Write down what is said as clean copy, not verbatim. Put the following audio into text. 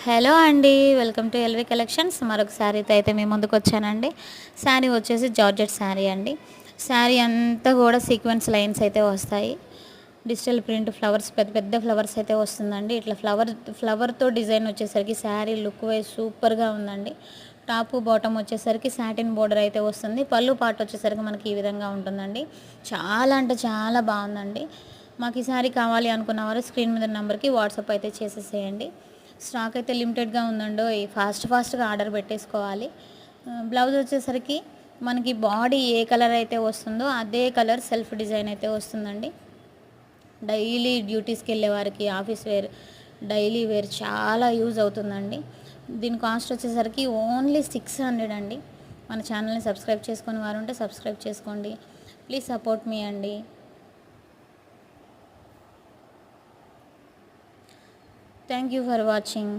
Hello అండి, welcome to LV collections. మరొక శారీతో అయితే మేము ముందుకు వచ్చానండి. శారీ వచ్చేసి జార్జెట్ శారీ అండి. శారీ అంతా కూడా సీక్వెన్స్ లైన్స్ అయితే వస్తాయి. డిజిటల్ ప్రింట్ ఫ్లవర్స్, పెద్ద పెద్ద ఫ్లవర్స్ అయితే వస్తుందండి. ఇట్లా ఫ్లవర్తో డిజైన్ వచ్చేసరికి శారీ లుక్ వైజ్ సూపర్గా ఉందండి. టాపు బాటమ్ వచ్చేసరికి సాటిన్ బోర్డర్ అయితే వస్తుంది. పళ్ళు పాటు వచ్చేసరికి మనకి ఈ విధంగా ఉంటుందండి. చాలా అంటే చాలా బాగుందండి. మాకు ఈ శారీ కావాలి అనుకున్న వారు స్క్రీన్ మీద నెంబర్కి వాట్సాప్ అయితే చేసేసేయండి. స్టాక్ అయితే లిమిటెడ్గా ఉందండో, ఫాస్ట్గా ఆర్డర్ పెట్టేసుకోవాలి. బ్లౌజ్ వచ్చేసరికి మనకి బాడీ ఏ కలర్ అయితే వస్తుందో అదే కలర్ సెల్ఫ్ డిజైన్ అయితే వస్తుందండి. డైలీ డ్యూటీస్కి వెళ్ళే వారికి, ఆఫీస్ వేర్, డైలీ వేర్ చాలా యూజ్ అవుతుందండి. దీని కాస్ట్ వచ్చేసరికి ఓన్లీ 600 అండి. మన ఛానల్ని సబ్స్క్రైబ్ చేసుకుని వారు ఉంటే సబ్స్క్రైబ్ చేసుకోండి. ప్లీజ్ సపోర్ట్ మీ అండి. Thank you for watching.